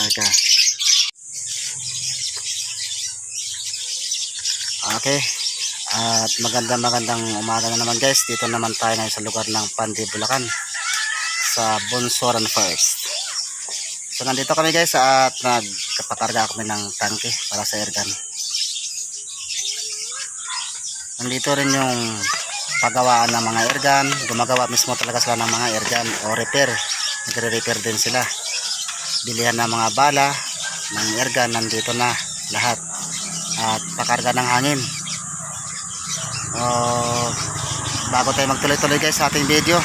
Okay. Okay. At magandang umaga na naman guys. Dito naman tayo ngayon sa lugar ng Pandi, Bulacan, sa Bunsoran First. So nandito kami guys at nagpakarga kami ng tangke para sa airgun. Nandito rin yung paggawaan ng mga airgun. Gumagawa mismo talaga sila ng mga airgun o repair. Nagre-repair din sila. Bilihan ng mga bala ng airgun nandito na lahat. At pakarga ng hangin. Bago tayo magtuloy-tuloy guys sa ating video,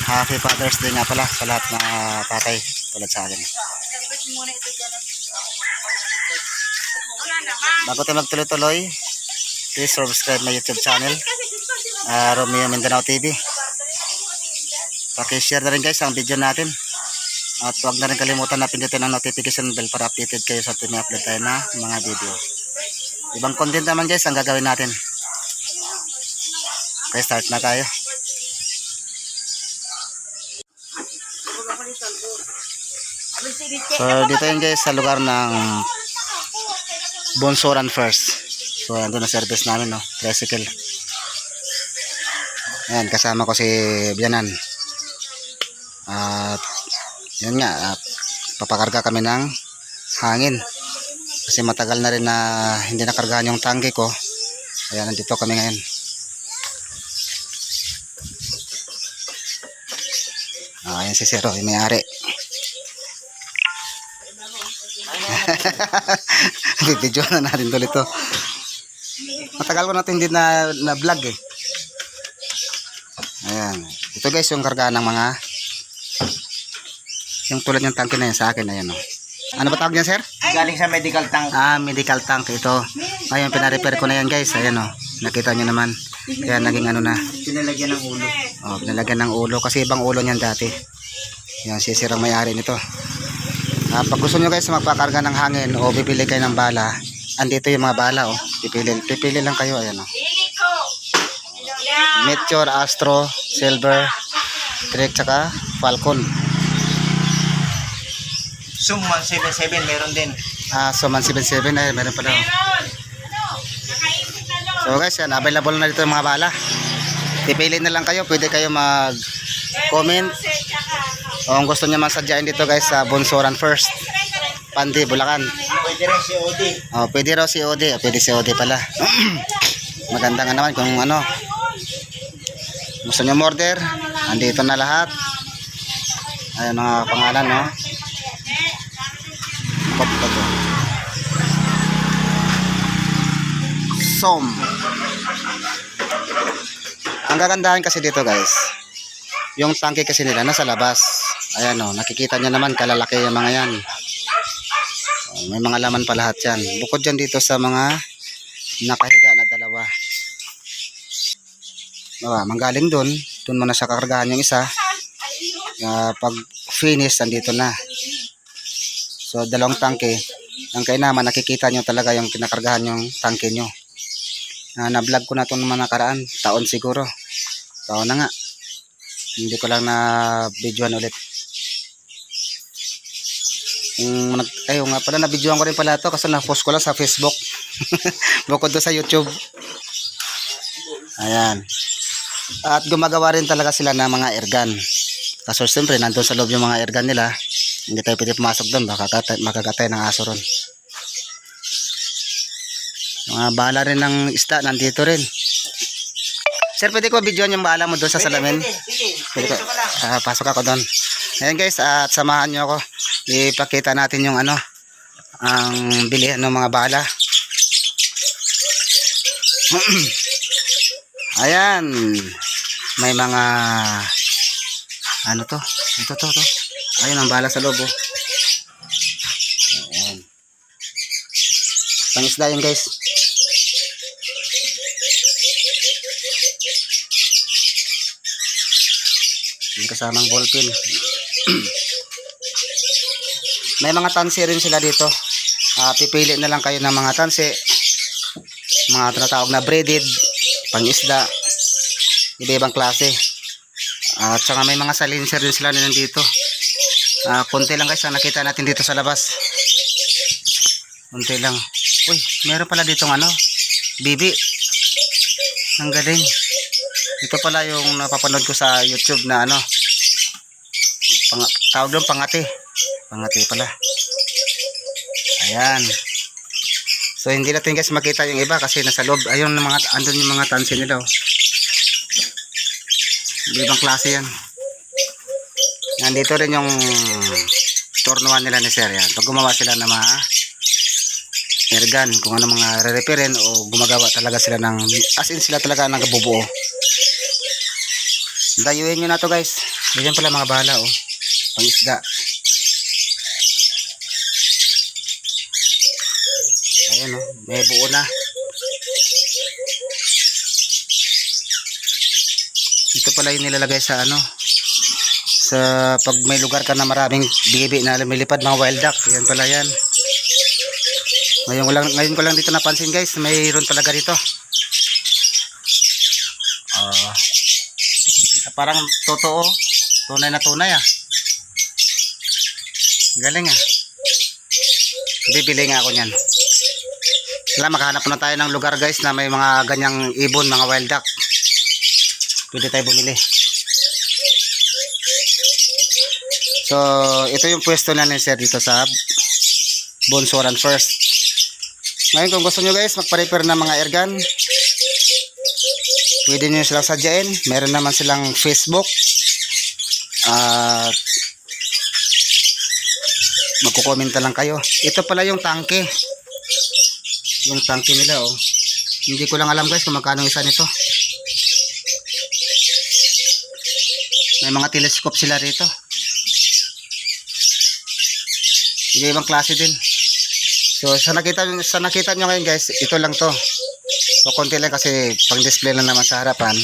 Happy Father's Day nga pala sa lahat na tatay tulad sa akin. Bago tayo magtuloy-tuloy, please subscribe my YouTube channel, Romeo Mindanao TV. Paki-share na rin guys ang video natin. At huwag na rin kalimutan na pindutin ang notification bell para updated kayo sa tuwing upload tayo na mga video. Ibang content naman guys ang gagawin natin. Okay, start na tayo. So dito yun guys sa lugar ng Bunsoran First. So andun na service namin, no, tricycle. Ayan, kasama ko si Bianan. At yun nga, papakarga kami ng hangin kasi matagal na rin na hindi nakargahan yung tangke ko. Kaya nandito kami ngayon. Ayan si Sero, yung may-ari. Video na natin tuloy ito. Matagal ko natin hindi na vlog eh. Ayan, ito guys yung kargaan ng mga, yung tulad ng tangke na yun sa akin. Ayan, oh. Ano ba tawag niya sir? Galing sa medical tank. Medical tank ito. Ngayon pina-repair ko na yan guys. Ayan, oh. Nakita niyo naman. Kaya naging ano na. Pinalagyan ng ulo. Oh, pinalagyan ng ulo kasi ibang ulo niyan dati. Yan, si sir ang may-ari nito. Pag gusto niyo guys magpakarga ng hangin o bibili kayo ng bala, andito yung mga bala, oh. Pipili lang kayo. Ayan, oh. Meteor, Astro, Silver, Trek, tsaka Falcon. Sum 177 meron din. So 177 ay meron pala. So guys, yan, available na dito yung mga bala. Pipili na lang kayo, pwede kayo mag-comment. O kung gusto niyo masadyain dito guys sa Bunsoran First, Pandi, Bulacan. Pwede rin COD. Pwede raw COD, pwede COD pala. Maganda nga naman kung ano. Gusto niyo order, andito na lahat. Ayan mga pangalan, no. Som. Ang gagandahan kasi dito guys, yung tangke kasi nila nasa labas. Ayan, oh, nakikita niyo naman kalalaki yung mga yan. May mga laman pa lahat yan. Bukod dyan dito sa mga nakahiga na dalawa. Manggaling doon mo na siya kakargahan yung isa. Pag finish, nandito na. So dalawang tangke. Ang kainaman, nakikita nyo talaga yung kinakargahan yung tangke nyo. Na-vlog ko na itong mga nakaraan. Taon siguro. Taon na nga. Hindi ko lang na-videoan ulit. Ayun nga pala, na-videoan ko rin pala ito kasi na-post ko lang sa Facebook. Bukod doon sa YouTube. Ayan. At gumagawa rin talaga sila ng mga airgun. Kaso siyempre, nandun sa loob yung mga airgun nila. Hindi tayo pwede pumasok doon, makagatay ng aso ron. Mga bala rin ng isda nandito rin. Sir, pwede ko videoan yung bala mo doon sa salamin? Pwede ko. Pasok ako doon. Ayan guys, at samahan nyo ako. Ipakita natin yung ano, ang bilihan ng mga bala. Ayan, may mga ano to, ito. Ayun ang bala sa loob, oh. Ayan. Pangisda yun guys. May kasamang ballpen. May mga tansi rin sila dito. Pipili na lang kayo ng mga tansi. Mga tinatawag na braided, pangisda, iba-ibang klase. At saka may mga silencer din sila na nandito. Konti lang guys ang nakita natin dito sa labas. Konti lang. Uy, meron pala ditong bibi. Ang galing. Ito pala yung napapanood ko sa YouTube na tawag doon pangati. Pangati pala. Ayan. So hindi natin guys makita yung iba kasi nasa loob. Ayun andun yung mga tansi nila. Oh. Ibang klase yan. Nandito rin yung turnuan nila ni Sir yan. Pag gumawa sila ng mga airgun, kung ano mga re-repairin o gumagawa talaga sila ng, as in sila talaga nagbubuo. Dayuhin nyo na to guys. Ganyan pala mga bala oh. Pang isda. Ayan oh, may buo na. Ito pala yung nilalagay sa sa pag may lugar ka na maraming bibi na lumilipad, mga wild duck. Yan pala yan. Ngayon ko lang dito napansin guys, mayroon talaga dito. Parang totoo, tunay na tunay Galing Bibili nga ako niyan. Makahanap na tayo ng lugar guys na may mga ganyang ibon, mga wild duck. Pwede tayo bumili. So, ito yung pwesto na ni Sir dito sa Bunsoran First. Ngayon kung gusto nyo guys magpa-repair ng mga airgun, pwede nyo silang sadyain. Meron naman silang Facebook. Magkukomenta lang kayo. Ito pala yung tangke. Yung tangke nila oh. Hindi ko lang alam guys kung magkano isa nito. May mga telescope sila rito. Ibang klase din. So sa nakita nyo ngayon guys, ito lang to. So konti lang kasi pang display lang naman sa harapan.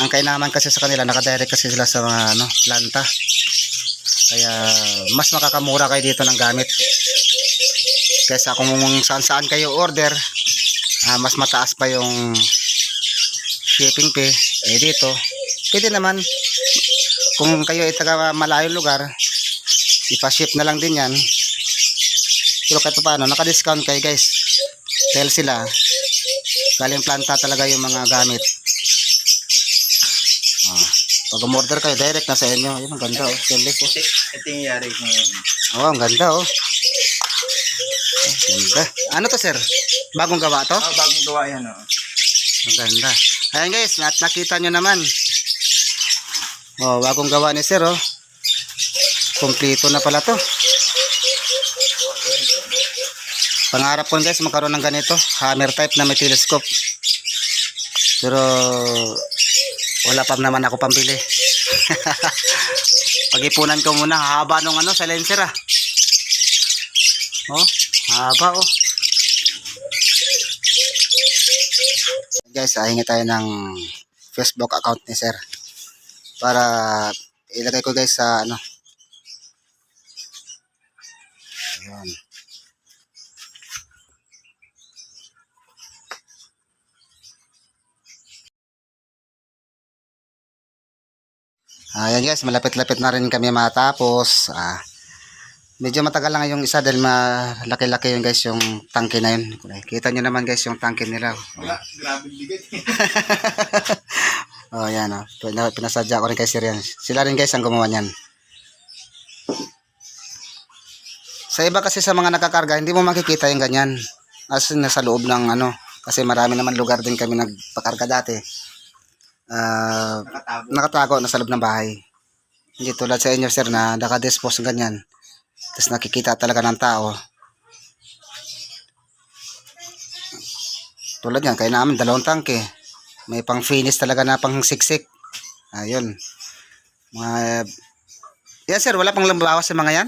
Ang kainaman kasi sa kanila, nakadirect kasi sila sa mga planta. Kaya mas makakamura kayo dito ng gamit. Kaysa kung saan kayo order, mas mataas pa yung shipping fee. Dito, pwede naman kung kayo ay taga malayong lugar, ipa-ship na lang din yan. Pero kahit paano, naka-discount kayo guys. Dahil sila, galing planta talaga yung mga gamit. Pag umorder kayo, direct na sa inyo. Ayun, ang ganda oh. Stainless oh. Ito yung yari ko ngayon. Oh, ang ganda oh. Ganda. Ano to sir? Bagong gawa to? Bagong gawa yan oh. Ang ganda. Ayan guys, nakita nyo naman. Oh, bagong gawa ni sir oh. Kompleto na pala to. Pangarap ko guys magkaroon ng ganito, hammer type na may telescope. Pero wala pa naman ako pambili. Pag-ipunan ko muna, haba nung silencer Oh, haba oh. Guys, hingi tayo ng Facebook account ni sir. Para ilagay ko guys sa Ayan. Ayan guys, malapit-lapit na rin kami matapos. Medyo matagal lang yung isa dahil malaki-laki yun guys yung tangke na yun. Kita nyo naman guys yung tangke nila. Grabe bigat. Yan oh. Pinasadya ko rin kay Sir yan. Sila rin guys ang gumawa niyan. Sa iba kasi sa mga nakakarga, hindi mo makikita yung ganyan. As nasa loob ng kasi marami naman lugar din kami nagpakarga dati. Nakatago na sa loob ng bahay. Hindi tulad sa inyo sir na nakadispose ng ganyan. Tapos nakikita talaga ng tao. Tulad yan, kaya namin 2 tangke. May pang finish talaga na pang siksik. Ayun. Yan sir, wala pang lambawas sa mga yan?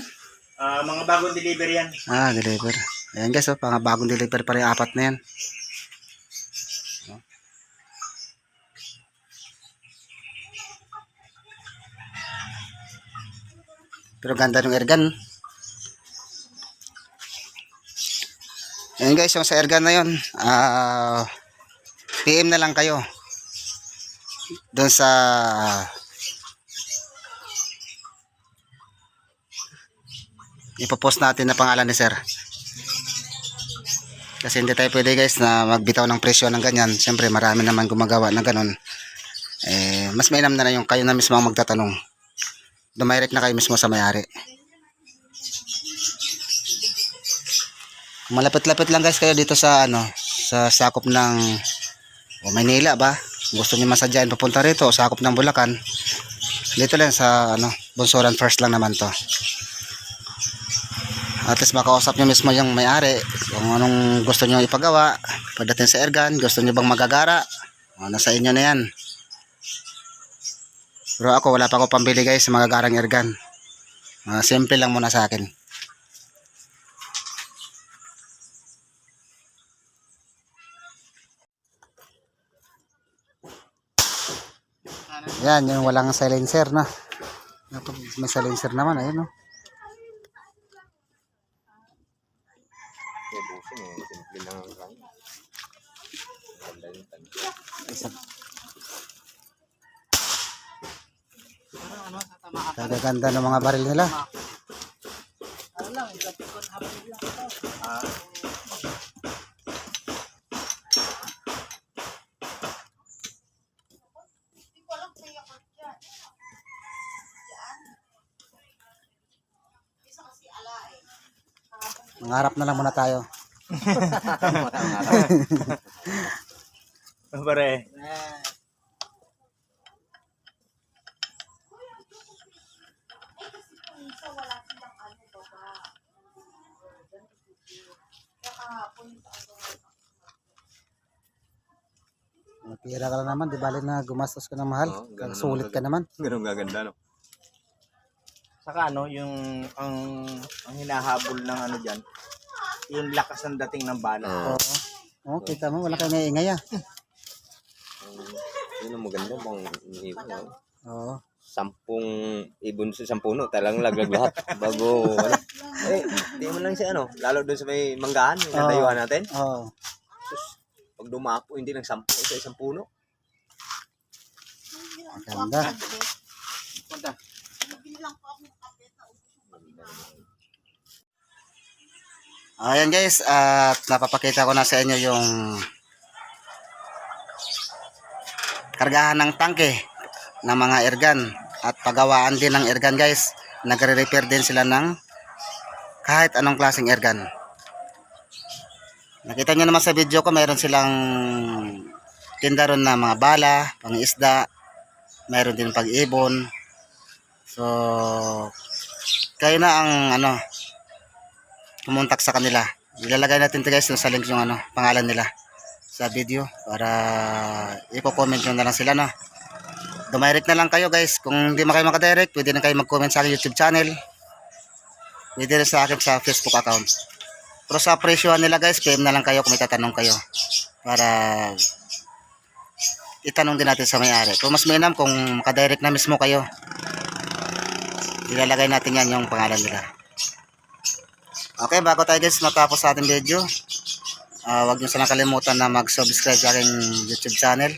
Mga bagong delivery yan. Deliver. Ayan guys, pang bagong deliver pa rin 4 na yan. Pero ganda ng airgun. Ayan guys, yung sa airgun na yun, PM na lang kayo. doon sa ipopost natin na pangalan ni sir. Kasi hindi tayo pwede guys na magbitaw ng presyo ng ganyan. Siyempre marami naman gumagawa ng ganun. Mas mainam na yung kayo na mismo ang magtatanong. Dumirect na kayo mismo sa may-ari. Malapit-lapit lang guys kayo dito sa sa sakop ng Maynila ba? Gusto niyo masadyain papunta rito o sakop ng Bulacan. Dito lang sa Bunsoran First lang naman to. At least makausap nyo mismo yung may-ari kung anong gusto nyo ipagawa pagdating sa airgun. Gusto nyo bang magagara? Nasa inyo na yan. Pero ako wala pa ako pambili guys sa magagarang airgun. Simple lang muna sa akin. Yan yung walang silencer na. May silencer naman ayun no. Kagaganda ng mga baril nila. Mangarap na lang muna tayo. Pare. Pira ka lang naman, di bali na gumastos ka ng mahal. Sulit ka naman. Ganun gaganda, no? Saka yung ang hinahabol ng diyan, yung lakas ng dating ng bala. Oo, kita mo, wala kang naingay ah. Yun ang maganda bang ibon, no? Oo. 10 ibon sa 10 puno, talagang laglag lahat bago di mo lang siya lalo doon sa may manggahan, yung natayuan natin. Oo. Pag dumapo, hindi lang 10 sa isang puno. Ganda. Ayan guys, at napapakita ko na sa inyo yung kargahan ng tangke ng mga airgun at pagawaan din ng airgun guys. Nagre-repair din sila ng kahit anong klaseng airgun. Nakita nyo naman sa video ko, mayroon silang tinda ron na mga bala, pang-isda, mayroon din pag-ibon. So kayo na ang pumuntak sa kanila. Ilalagay natin ito guys sa link yung pangalan nila sa video para i-comment nyo na lang sila Dumirect na lang kayo guys. Kung hindi kayo makadirect, pwede na kayo mag-comment sa aking YouTube channel. Pwede na sa akin sa Facebook account. Pero sa presyohan nila guys, PM na lang kayo kung may tatanong kayo para itanong din natin sa may-ari. Kung mas mainam kung makadirect na mismo kayo, ilalagay natin yan yung pangalan nila. Okay, bago tayo guys matapos sa ating video, huwag nyo sana kalimutan na mag-subscribe sa aking YouTube channel.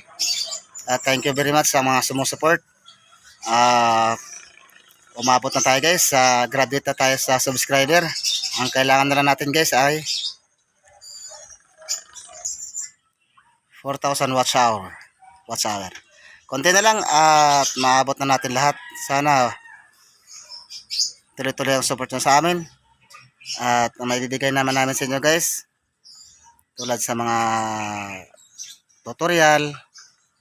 Thank you very much sa mga sumusuport. Umabot na tayo guys, graduate na tayo sa subscriber. Ang kailangan na lang natin guys ay 4,000 watch hour. Konti na lang at maabot na natin lahat. Sana tuloy-tuloy ang support nyo sa amin. At maibibigay naman namin sa inyo guys, tulad sa mga tutorial,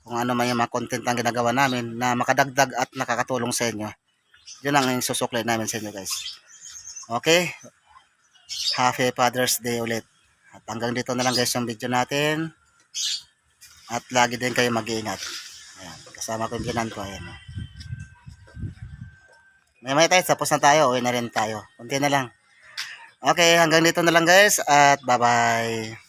kung ano man yung mga content ang ginagawa namin na makadagdag at nakakatulong sa inyo. Yun ang susuklay namin sa inyo guys. Okay, Happy Father's Day ulit. At hanggang dito na lang guys yung video natin. At lagi din kayo mag-iingat. Ayan, kasama ko yung binan ko. Ayan. May tayo, tapos na tayo. Uwi na rin tayo. Kunti na lang. Okay, hanggang dito na lang guys. At bye-bye.